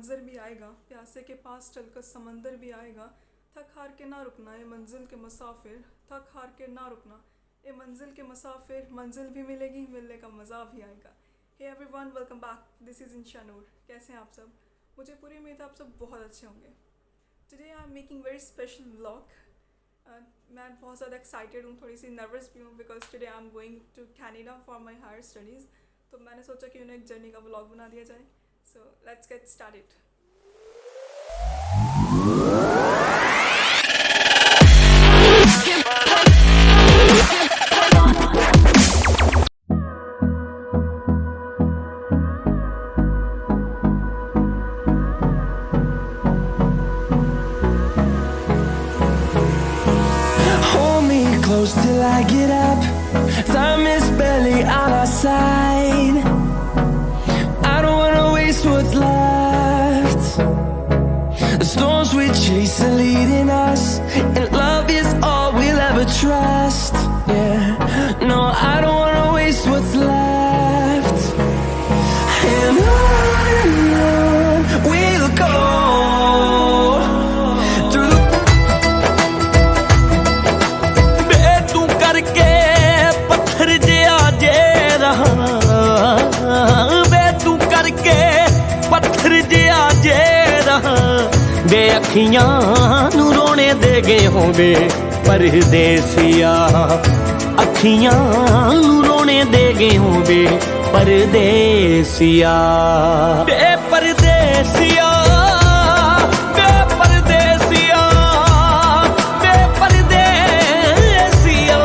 मंजर भी आएगा, प्यासे के पास चलकर समंदर भी आएगा। थक हार के ना रुकना ये मंजिल के मुसाफिर, थक हार के ना रुकना ये मंजिल के मुसाफिर, मंजिल भी मिलेगी, मिलने का मज़ा भी आएगा। Hey everyone, welcome back, this is Inshanoor. कैसे हैं आप सब? मुझे पूरी उम्मीद है आप सब बहुत अच्छे होंगे। Today I am making very special vlog. मैं बहुत ज़्यादा एक्साइटेड हूँ, थोड़ी सी नर्वस भी हूँ because today I am going to Canada for my higher studies. तो मैंने सोचा कि उन्हें एक जर्नी का व्लॉग बना दिया जाए। So let's get started. Close till I get up. Time is barely on our side. I don't wanna waste what's left. The storms we chase are leading us, and love is all we'll ever trust. Yeah, no, I don't wanna waste what's left. And on we'll go. बे अखियां नू रोने दे गए होंगे परदेसिया, अखियां नू रोने दे गए होंगे परदेसिया, बे परदेसिया, बे परदेसिया, बे परदेसिया,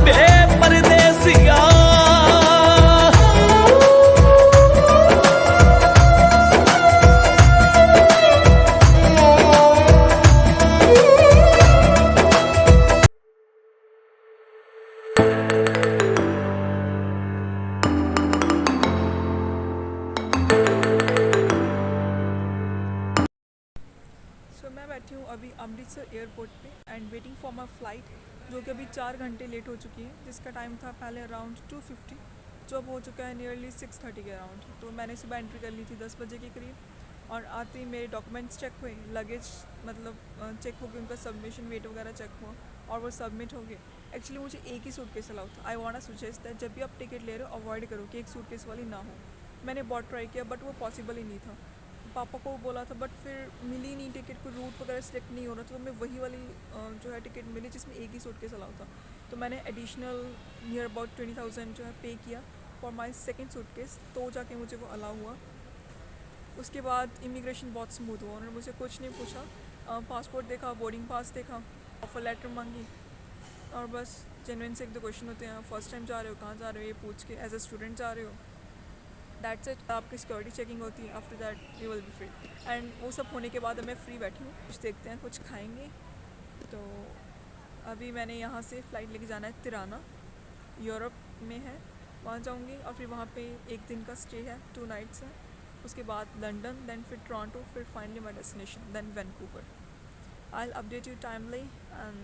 बे परदेसिया। मैं बैठी हूँ अभी अमृतसर एयरपोर्ट पे and waiting for my flight, जो कि अभी 4 घंटे लेट हो चुकी है, जिसका टाइम था पहले अराउंड 2:50, जो अब हो चुका है नियरली 6:30 के अराउंड। तो मैंने सुबह एंट्री कर ली थी 10 बजे के करीब, और आते ही मेरे डॉक्यूमेंट्स चेक हुए, लगेज मतलब चेक हो गए, उनका सबमिशन वेट वगैरह चेक हुआ और वो सबमिट हो गए। एक्चुअली मुझे एक ही सूटकेस अलाउ था। I want to suggest that जब भी आप टिकट ले रहे हो अवॉइड करो कि एक सूटकेस वाली ना हो। मैंने बहुत ट्राई किया बट वो पॉसिबल ही नहीं था। पापा को बोला था बट फिर मिली नहीं टिकट, कोई रूट वगैरह सेलेक्ट नहीं हो रहा था। तो मैं वही वाली जो है टिकट मिली जिसमें एक ही सूटकेस अलाउ था। तो मैंने एडिशनल नियर अबाउट 20,000 जो है पे किया फॉर माई सेकेंड सूटकेस, तो जाके मुझे वो अलाउ हुआ। उसके बाद इमिग्रेशन बहुत स्मूथ हुआ, उन्होंने मुझे कुछ नहीं पूछा। पासपोर्ट देखा, बोर्डिंग पास देखा, ऑफर लेटर मांगी, और बस जेन्युइन से 1-2 क्वेश्चन होते हैं, फर्स्ट टाइम जा रहे हो, कहाँ जा रहे हो, ये पूछ के एज अ स्टूडेंट जा रहे हो, दैट्स इट। आपकी सिक्योरिटी चेकिंग होती है, after that you will be free. And वो सब होने के बाद मैं फ्री बैठी हूँ, कुछ देखते हैं, कुछ खाएंगे। तो अभी मैंने यहाँ से फ़्लाइट लेके जाना है तिराना, यूरोप में है, वहाँ जाऊँगी और फिर वहाँ पे 1 दिन का स्टे है, 2 नाइट्स है। उसके बाद लंदन, देन फिर टोरंटो, फिर finally my destination then Vancouver. I will update you timely and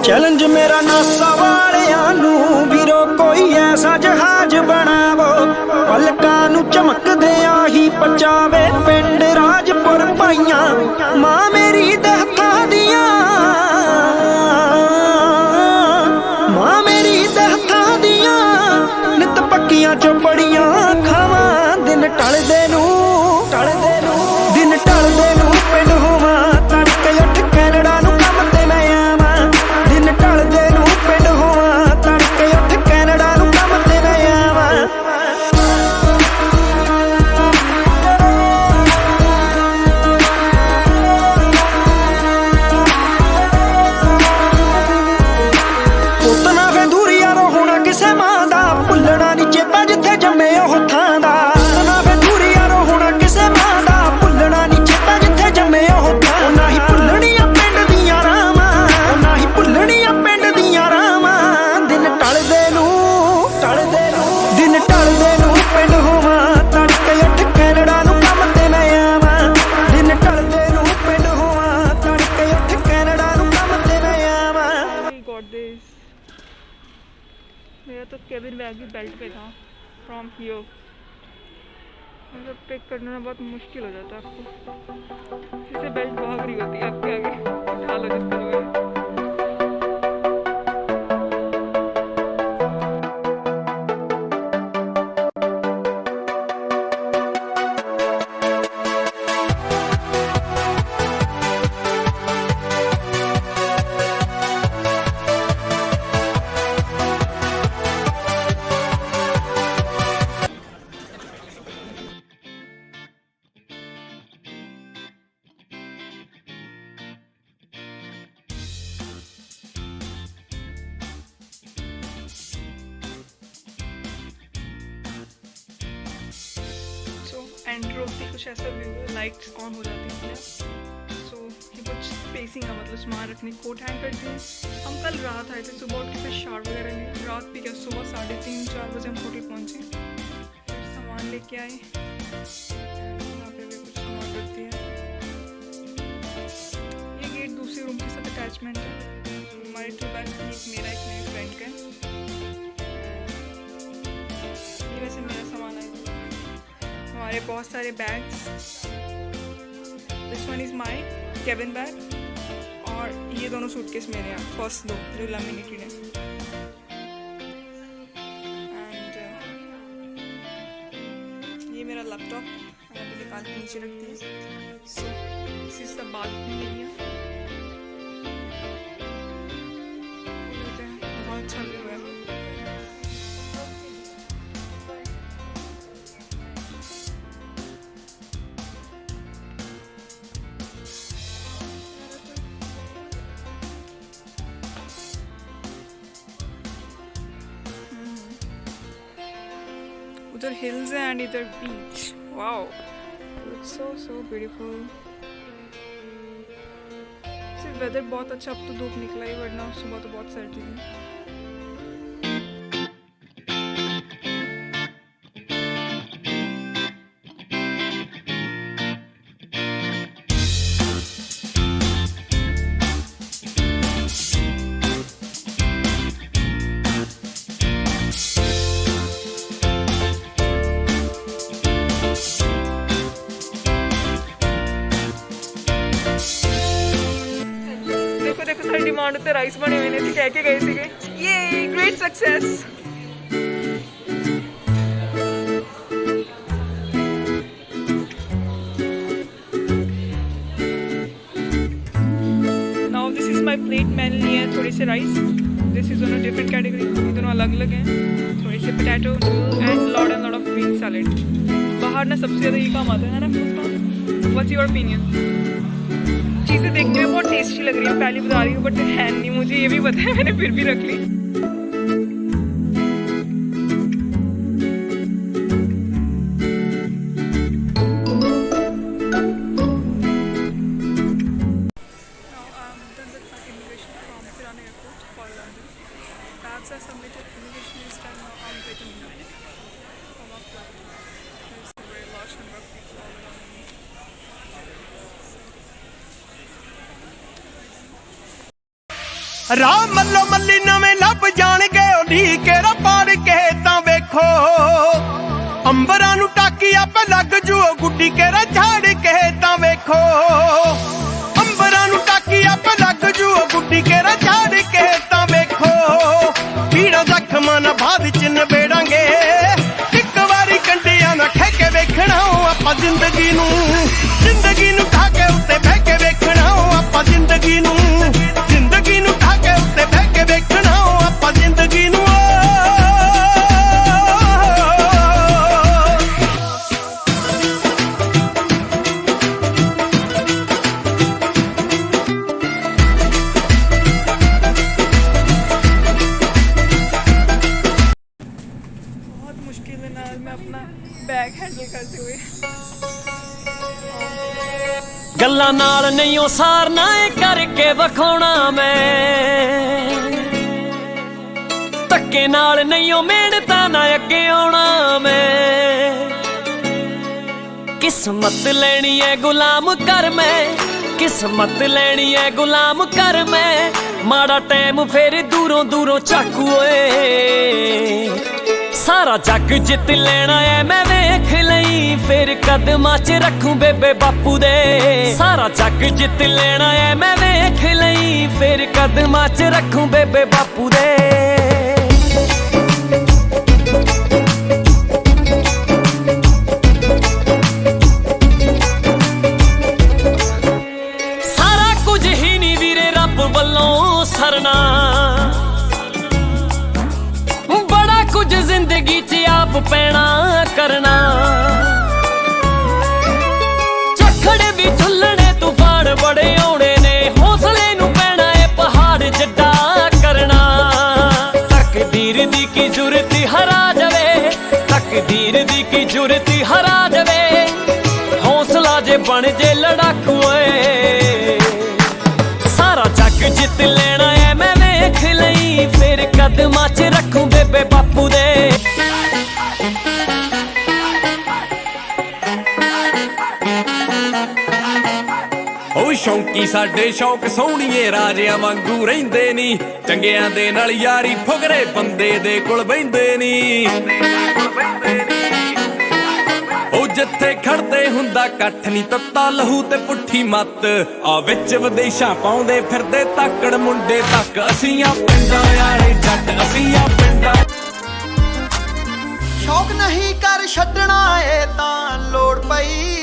challenge मेरा नासा वालियां नू वीरो कोई ऐसा जहाज बनावो, पलकां नू चमकदे आही पचावे पिंड राजपुर पाइयां, मां मेरी दहतां दियां, मां मेरी दहतां दियां, नित पक्कियां चोपड़ियां खावां, दिन टलदे नू दिन टलदे नू पिंड होवां, तड़के उठ कैनेडा नू काम ते मैं आवां, दिन टलदे नू पिंड होवां, तड़के उठ कैनेडा नू काम ते मैं आवां। ਪੁੱਤ ਨਾ ਵੇ ਦੂਰੀ ਯਾਰੋ ਹੋਣਾ ਕਿਸੇ ਮਾਂ ਦਾ, ਭੁੱਲਣਾ ਨੀ ਚੇਤਾ ਜਿੱਥੇ ਜੰਮੇ ਉਹ ਥਾਂ ਦਾ, ਨਾ ਵੇ ਦੂਰੀ ਯਾਰੋ ਹੋਣਾ ਕਿਸੇ ਮਾਂ ਦਾ, ਭੁੱਲਣਾ ਨੀ ਚੇਤਾ ਜਿੱਥੇ ਜੰਮੇ ਉਹ ਥਾਂ, ਨਾ ਹੀ ਭੁੱਲਣੀਆਂ ਪਿੰਡ ਦੀਆਂ ਰਾਵਾਂ, ਨਾ ਹੀ ਭੁੱਲਣੀਆਂ ਪਿੰਡ ਦੀਆਂ ਰਾਵਾਂ, ਦਿਨ ਟਲਦੇ ਨੂੰ ਦਿਨ ਟਲਦੇ ਨੂੰ ਪਿੰਡ ਹੋਵਾਂ, ਤੜਕੇ ਉੱਠ ਕੈਨੇਡਾ ਨੂੰ ਕੰਮ ਤੇ ਮੈਂ ਆਵਾਂ, ਦਿਨ ਟਲਦੇ ਨੂੰ ਪਿੰਡ मेरा तो केबिन बैग भी बेल्ट पे था फ्रॉम हियर। मतलब पिक करने में बहुत मुश्किल हो जाता है आपको, जैसे बेल्ट भाग रही होती है आपके आगे, उठा लो जब करोगे। एंट्रो की कुछ ऐसा व्यू है, लाइट्स ऑन हो जाती हैं। सो ये कुछ स्पेसिंग का मतलब सामान रखने कोट हैंग करती हैं। हम कल रात आए थे, सुबह उठ के फिर शावर वगैरह नहीं, रात भी क्या सुबह 3:30-4 बजे हम होटल पहुँचे, फिर सामान लेके आए। यहाँ पे भी कुछ सामान रखती है। ये गेट दूसरे रूम के साथ अटैचमेंट है। हमारे 2 बैग, एक मेरा एक मेरे फ्रेंड का है। ये वैसे मेरा सामान है, हमारे बहुत सारे bags. This one is my cabin bag और ये दोनों सूटकेस मेरे हैं, फर्स्ट 2 जो लैमिनेटेड हैं। एंड ये मेरा लैपटॉप मैंने अभी निकाल के नीचे रख दिया। So this is the balcony area. बहुत अच्छा व्यू है। उधर हिल्स है एंड इधर beach. Wow, looks so beautiful. सिर्फ वेदर बहुत अच्छा, अब तो धूप निकला ही, वरना सुबह तो बहुत सर्दी थी। सारी डिमांड होते राइस बने हुए थे, कह के गए थे ये great success. Now this is my plate. मैंने लिया है थोड़े से rice, this is on a different category, ये दोनों अलग अलग हैं। थोड़े से potato and lot of green salad. बाहर ना सबसे ज़्यादा ये काम आता है ना। What's your opinion? चीज़ें देखने में बहुत टेस्टी लग रही है, पहले बता रही हूँ, बट है नहीं, मुझे ये भी पता है, मैंने फिर भी रख ली। ਰਾਹ ਮੱਲੋ ਮੱਲੀ ਨਵੇਂ ਲੱਭ ਜਾਣਗੇ ਉਡੀਕੇ ਰਾ ਪਾੜ ਕੇ ਤਾਂ ਵੇਖੋ ਅੰਬਰਾਂ ਨੂੰ ਟਾਕੀ ਆਪੇ ਲੱਗ ਜੂ ਗੁੱਡੀ ਕੇ ਰਾ ਝਾੜ ਕੇ ਤਾਂ ਵੇਖੋ ਅੰਬਰਾਂ ਨੂੰ ਟਾਕੀ ਆਪੇ ਲੱਗ ਜੂ ਗੁੱਡੀ ਕੇ ਰਾ ਝਾੜ ਕੇ ਤਾਂ ਵੇਖੋ ਪੀੜਾ ਜ਼ਖਮਾਂ ਨਾ ਬਾਅਦ ਚ ਨਵੇੜਾਂਗੇ ਇੱਕ ਵਾਰੀ ਕੰਡਿਆਂ ਨਾ ਠੇਕੇ ਵੇਖਣਾ ਆਪਾਂ ਜ਼ਿੰਦਗੀ ਨੂੰ ਠਾ ਕੇ ਉੱਤੇ ਬਹਿ ਕੇ ਵੇਖਣਾ ਆਪਾਂ ਜ਼ਿੰਦਗੀ ਨੂੰ ਠਾ ਕੇ ਉੱਤੇ ਬਹਿ ਕੇ ਵੇਖਣਾ ਆਪਾਂ ਜ਼ਿੰਦਗੀ ਨੂੰ। बहुत मुश्किल है ना मैं अपना बैग हैंडल करते हुए। ਗੱਲਾਂ ਨਾਲ ਨਹੀਂ ਉਹ ਸਾਰਨਾ ਏ ਕਰਕੇ ਵਿਖਾਉਣਾ ਮੈਂ ਧੱਕੇ ਨਾਲ ਨਹੀਂ ਉਹ ਮਿਹਨਤਾਂ ਨਾ ਅੱਗੇ ਆਉਣਾ ਮੈਂ ਕਿਸਮਤ ਲੈਣੀ ਏ ਗੁਲਾਮ ਕਰ ਮੈਂ ਕਿਸਮਤ ਲੈਣੀ ਏ ਗੁਲਾਮ ਕਰ ਮੈਂ ਮਾੜਾ ਟਾਈਮ ਫੇਰ ਦੂਰੋਂ ਦੂਰੋਂ ਝਾਕੂ ਓਏ ਸਾਰਾ ਜੱਗ ਜਿੱਤ ਲੈਣਾ ਐ ਮੈਂ ਵੇਖ ਲਈ, ਫਿਰ ਕਦਮਾਂ 'ਚ ਰੱਖੂੰ ਬੇਬੇ ਬਾਪੂ ਦੇ। ਸਾਰਾ ਜੱਗ ਜਿੱਤ ਲੈਣਾ ਐ ਮੈਂ ਵੇਖ ਲਈ, ਫਿਰ ਕਦਮਾਂ 'ਚ ਰੱਖੂੰ ਬੇਬੇ ਬਾਪੂ ਦੇ। ਸਾਰਾ ਕੁਝ ਹੀ ਨੀ ਵੀਰੇ ਰੱਬ ਵੱਲੋਂ ਸਰਨਾ, ਬੜਾ ਕੁਝ ਜ਼ਿੰਦਗੀ 'ਚ ਆਪ ਪੈਣਾ ਕਰਨਾ। ਝੱਖੜ ਵੀ ਝੁੱਲਣੇ ਤੂਫਾਨ ਬੜੇ ਆਉਣੇ ਨੇ, ਹੌਸਲੇ ਨੂੰ ਪੈਣਾ ਏ ਪਹਾੜ ਜੱਡਾ ਕਰਨਾ। ਤਕਦੀਰ ਦੀ ਕੀ ਜ਼ੁਰਤ ਹਰਾ ਜਾਵੇ, ਤਕਦੀਰ ਦੀ ਕੀ ਜ਼ੁਰਤ ਹਰਾ ਜਾਵੇ, ਹੌਸਲਾ ਜੇ ਬਣ ਜੇ ਲੜਾਕੂ ਏ। ਸਾਰਾ ਜੱਗ ਜਿੱਤ ਲੈਣਾ ਐ ਮੈਂ ਵੇਖ ਲਈ, ਫਿਰ ਕਦਮਾਂ 'ਚ ਰੱਖੂੰ ਬੇਬੇ ਬਾਪੂ ਦੇ। ਉਹ ਸ਼ੌਂਕੀ ਸਾਡੇ ਸ਼ੌਕ ਸੋਹਣੀਏ ਰਾਜਿਆਂ ਵਾਂਗੂ ਰਹਿੰਦੇ ਨੀ, ਚੰਗਿਆਂ ਦੇ ਨਾਲ ਯਾਰੀ ਫੁਗਰੇ ਬੰਦੇ ਦੇ ਕੋਲ ਬਹਿੰਦੇ ਨੀ। ਉਹ ਜਿੱਥੇ ਖੜਦੇ ਹੁੰਦਾ ਇਕੱਠ ਨੀ, ਤੱਤਾ ਲਹੂ ਤੇ ਪੁੱਠੀ ਮੱਤ, ਆ ਵਿੱਚ ਵਿਦੇਸ਼ਾਂ ਪਾਉਂਦੇ ਫਿਰਦੇ ਤਾਕੜ ਮੁੰਡੇ ਤੱਕ। ਅਸੀਂ ਆ ਪਿੰਡਾਂ ਵਾਲੇ ਜੱਟ, ਅਸੀਂ ਆ ਪਿੰਡਾਂ। ਸ਼ੌਕ ਨਹੀਂ ਕਰ ਛੱਡਣਾ ਏ ਤਾਂ ਲੋੜ ਪਈ,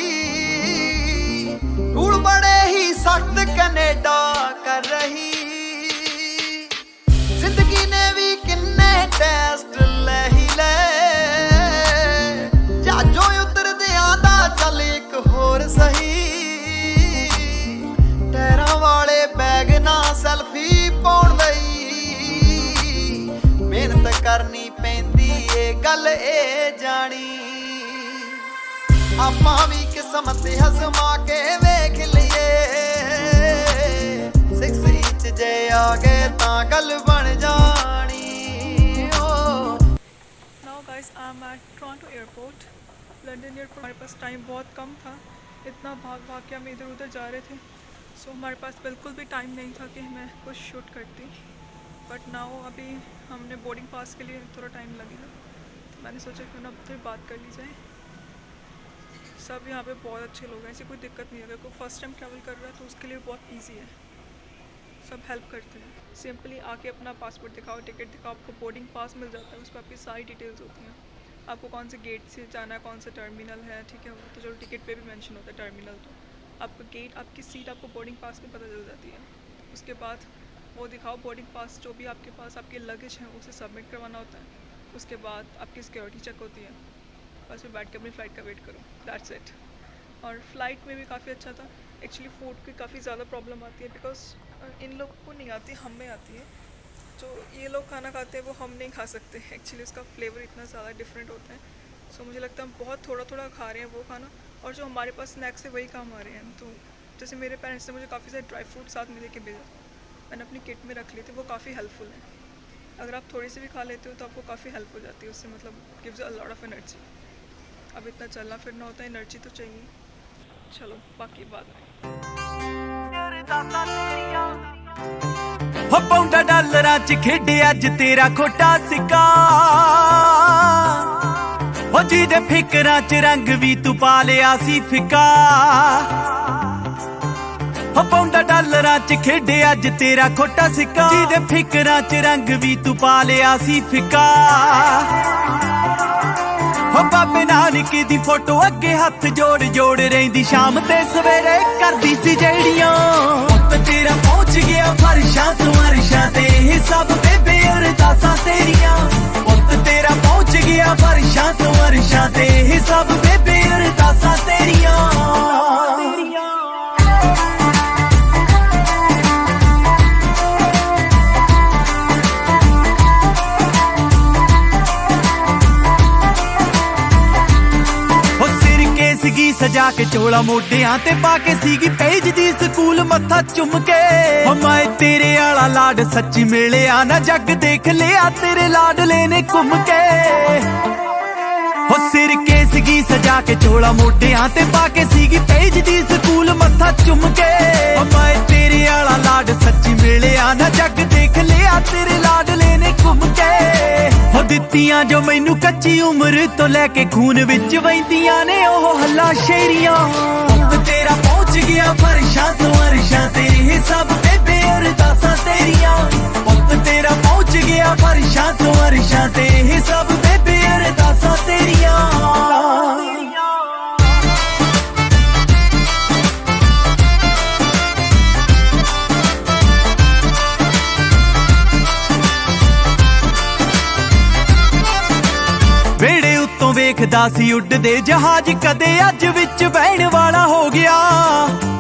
ਰੂਲ ਬੜੇ ਹੀ ਸਖਤ ਕੈਨੇਡਾ ਕਰ ਰਹੀ। ਜ਼ਿੰਦਗੀ ਨੇ ਵੀ ਕਿੰਨੇ ਟੈਸਟ ਲੈ ਹੀ ਲੈ, ਜਾਜੋ ਉਤਰਦਿਆਂ ਦਾ ਚੱਲ ਇੱਕ ਹੋਰ ਸਹੀ। ਟਾਇਰਾਂ ਵਾਲੇ ਬੈਗ ਨਾ ਸੈਲਫੀ ਪਾਉਣ ਲਈ, ਮਿਹਨਤ ਕਰਨੀ ਪੈਂਦੀ ਏ ਗੱਲ ਏ ਜਾਣੀ। ਆਪਾਂ ਵੀ ਕਿਸਮਤ ਹਜ਼ਮਾ ਕੇ ਵੇਖ ਲਈਏ, 6 ਇੰਚ ਜੇ ਆ ਗਏ ਤਾਂ ਗੱਲ ਬਣ ਜਾਣੀ। Now guys I am at Toronto airport, London airport. हमारे पास टाइम बहुत कम था, इतना भाग भाग के हम इधर उधर जा रहे थे, सो हमारे पास बिल्कुल भी टाइम नहीं था कि मैं कुछ शूट करती। बट नाउ अभी हमने बोर्डिंग पास के लिए थोड़ा टाइम लगेगा, तो मैंने सोचा क्यों ना फिर बात कर ली जाए। सब यहाँ पे बहुत अच्छे लोग हैं, ऐसी कोई दिक्कत नहीं है। अगर कोई फर्स्ट टाइम ट्रैवल कर रहा है तो उसके लिए बहुत ईजी है, सब हेल्प करते हैं। सिंपली आके अपना पासपोर्ट दिखाओ, टिकट दिखाओ, आपको बोर्डिंग पास मिल जाता है, उस पर आपकी सारी डिटेल्स होती हैं। आपको कौन से गेट से जाना है, कौन सा टर्मिनल है, ठीक है। तो जो टिकट पे भी मेंशन होता है टर्मिनल, तो आपका गेट, आपकी सीट आपको बोर्डिंग पास में पता चल जाती है। उसके बाद वो दिखाओ बोर्डिंग पास, जो भी आपके पास आपके लगेज हैं उसे सबमिट करवाना होता है। उसके बाद आपकी सिक्योरिटी चेक होती है, बस फिर बैठ के अपनी फ़्लाइट का वेट करो, दैट्स इट। और फ्लाइट में भी काफ़ी अच्छा था। एक्चुअली फूड की काफ़ी ज़्यादा प्रॉब्लम आती है, बिकॉज इन लोगों को नहीं आती, हमें आती है। जो ये लोग खाना खाते हैं वो हम नहीं खा सकते, एक्चुअली उसका फ्लेवर इतना ज़्यादा डिफरेंट होता है। सो मुझे लगता है हम बहुत थोड़ा थोड़ा खा रहे हैं वो खाना, और जो हमारे पास स्नैक्स है वही काम आ रहे हैं। तो जैसे मेरे पेरेंट्स ने मुझे काफ़ी सारे ड्राई फ्रूट साथ में लेके भेजा, मैंने अपनी किट में रख ली थी, वो काफ़ी हेल्पफुल है। अगर आप थोड़ी सी भी खा लेते हो तो आपको काफ़ी हेल्प हो जाती है उससे, मतलब gives a lot of energy. अब इतना चलना फिरना होता है, एनर्जी तो चाहिए। चलो बाकी बात में। ਹੋ ਪੌਂਡਾ ਡਾਲਰਾਂ 'ਚ ਖੇਡੇ ਅੱਜ ਤੇਰਾ ਖੋਟਾ ਸਿੱਕਾ, ਹੋ ਜਿਹਦੇ ਫਿਕਰਾਂ 'ਚ ਰੰਗ ਵੀ ਤੂੰ ਪਾ ਲਿਆ ਸੀ ਫਿੱਕਾ। ਹੋ ਪੌਂਡਾ ਡਾਲਰਾਂ 'ਚ ਖੇਡੇ ਅੱਜ ਤੇਰਾ ਖੋਟਾ ਸਿੱਕਾ, ਜਿਹਦੇ ਫਿਕਰਾਂ 'ਚ ਰੰਗ ਵੀ ਤੂੰ ਪਾ ਲਿਆ ਸੀ ਫਿੱਕਾ। ਹੋ ਬਾਬੇ ਨਾਨਕ ਦੀ ਫੋਟੋ ਅੱਗੇ ਹੱਥ ਜੋੜ ਜੋੜ ਰਹਿੰਦੀ, ਸ਼ਾਮ ਤੇ ਸਵੇਰੇ ਕਰਦੀ ਸੀ ਜਿਹੜੀਆਂ। ਪੁੱਤ ਤੇਰਾ ਪਹੁੰਚ ਗਿਆ ਫਰਸ਼ਾਂ ਤੋਂ ਅਰਸ਼ਾਂ ਤੇ, ਇਹ ਸਭ ਬੇਬੇ ਅਰਦਾਸਾਂ ਤੇਰੀਆਂ। ਪੁੱਤ ਤੇਰਾ ਪਹੁੰਚ ਗਿਆ ਫਰਸ਼ਾਂ ਤੋਂ ਅਰਸ਼ਾਂ ਤੇ, ਇਹ ਸਭ ਬੇਬੇ ਅਰਦਾਸਾਂ ਤੇਰੀਆਂ। ਸੀਗੀ ਸਜਾ ਕੇ ਚੋਲਾ ਮੋਢਿਆਂ ਤੇ ਪਾ ਕੇ, ਸੀਗੀ ਪੇਜ ਦੀ ਸਕੂਲ ਮੱਥਾ ਚੁੰਮ ਕੇ। ਹੋ ਮੈਂ ਤੇਰੇ ਵਾਲਾ ਲਾਡ ਸੱਚੀ ਮਿਲਿਆ ਨਾ, ਜੱਗ ਦੇਖ ਲਿਆ ਤੇਰੇ ਲਾਡਲੇ ਨੇ ਘੁੰਮ ਕੇ। ਹੋ ਸਿਰ ਕੇ ਸੀਗੀ ਸਜਾ ਕੇ ਚੋਲਾ ਮੋਢਿਆਂ ਤੇ ਪਾ ਕੇ ਸੀਗੀ ਭੇਜਦੀ ਸਕੂਲ ਮੱਥਾ ਚੁੰਮ ਕੇ ਓ ਮੈਂ ਤੇਰੇ ਵਾਲਾ ਲਾਡ ਸੱਚੀ ਮਿਲਿਆ ਨਾ ਜੱਗ ਦੇਖ ਲਿਆ ਤੇਰੇ ਲਾਡਲੇ ਨੇ ਘੁੰਮ ਕੇ ਹੋ ਦਿੱਤੀਆਂ ਜੋ ਮੈਨੂੰ ਕੱਚੀ ਉਮਰ ਤੋਂ ਲੈ ਕੇ ਖੂਨ ਵਿੱਚ ਵਹਿੰਦੀਆਂ ਨੇ ਉਹ ਹੱਲਾ ਸ਼ੇਰੀਆਂ ਪੁੱਤ ਤੇਰਾ ਪਹੁੰਚ ਗਿਆ ਫਰਸ਼ਾਂ ਤੋਂ ਅਰਸ਼ਾਂ ਤੇਰੇ ਸਭ ਬੇਬੇ ਅਰਦਾਸਾਂ ਤੇਰੀਆਂ ਪੁੱਤ ਤੇਰਾ ਪਹੁੰਚ ਗਿਆ ਫਰਸ਼ਾਂ ਤੋਂ ਅਰਸ਼ਾਂ ਤੇਰੇ ਸਭ ਬੇਬੇ ਅਰਦਾਸਾਂ ਤੇਰੀਆਂ ਵੇੜੇ ਉੱਤੋਂ ਵੇਖਦਾ ਸੀ ਉੱਡਦੇ ਜਹਾਜ਼ ਕਦੇ ਅੱਜ ਵਿੱਚ ਬਹਿਣ ਵਾਲਾ ਹੋ ਗਿਆ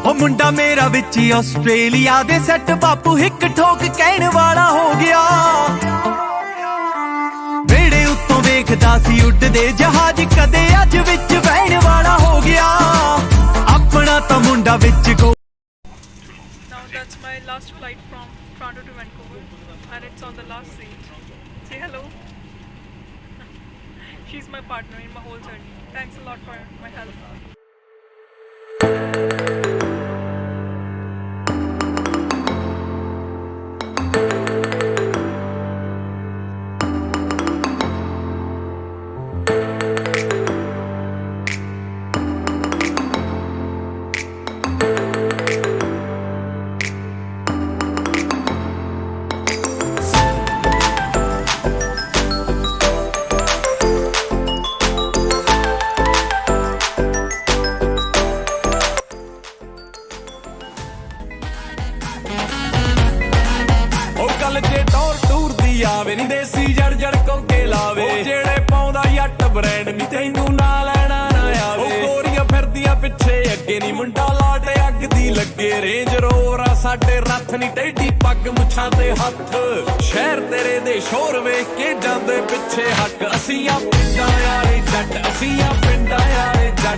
ਉਹ ਮੁੰਡਾ ਮੇਰਾ ਵਿੱਚ ਹੀ ਆਸਟ੍ਰੇਲੀਆ ਦੇ ਸੈੱਟ ਬਾਪੂ ਹਿੱਕ ਠੋਕ ਕਹਿਣ ਵਾਲਾ ਹੋ ਗਿਆ ਵੇੜੇ ਉੱਤੋਂ ਵੇਖਦਾ ਸੀ ਉੱਡਦੇ ਜਹਾਜ਼ ਕਦੇ ਅੱਜ ਵਿੱਚ ਬਹਿਣ ਵਾਲਾ ਹੋ ਗਿਆ ਆਪਣਾ ਤਾਂ ਮੁੰਡਾ ਵਿੱਚ ਗੋ Now that's my last flight from Toronto to Vancouver, and it's on the last seat. Say hello. She's my partner in my whole journey. Thanks a lot for my help. ਆਵੇ ਨੀ ਦੇਸੀ ਜੜ ਜੜ ਕੋਕੇ ਲਾਵੇ ਉਹ ਜਿਹੜੇ ਪਾਉਂਦਾ ਜੱਟ ਬ੍ਰਾਂਡ ਨੀ ਤੈਨੂੰ ਨਾ ਲੈਣਾ ਨਾ ਆਵੇ ਉਹ ਗੋਰੀਆਂ ਫਿਰਦੀਆਂ ਪਿੱਛੇ ਅੱਗੇ ਨੀ ਮੁੰਡਾ ਲਾਟ ਅੱਗ ਦੀ ਲੱਗੇ ਰੇਂਜ ਰੋਵਰ ਆ ਸਾਡੇ ਰੱਥ ਨੀ ਟੇਢੀ ਪੱਗ ਮੁੱਛਾਂ ਤੇ ਹੱਥ ਸ਼ਹਿਰ ਤੇਰੇ ਦੇ ਸ਼ੋਰ ਵੇਖ ਕੇ ਜਾਂਦੇ ਪਿੱਛੇ ਹੱਕ ਅਸੀਂ ਆ ਪਿੰਡਾਂ ਵਾਲੇ ਜੱਟ ਅਸੀਂ ਆ ਪਿੰਡਾਂ ਵਾਲੇ ਜੱਟ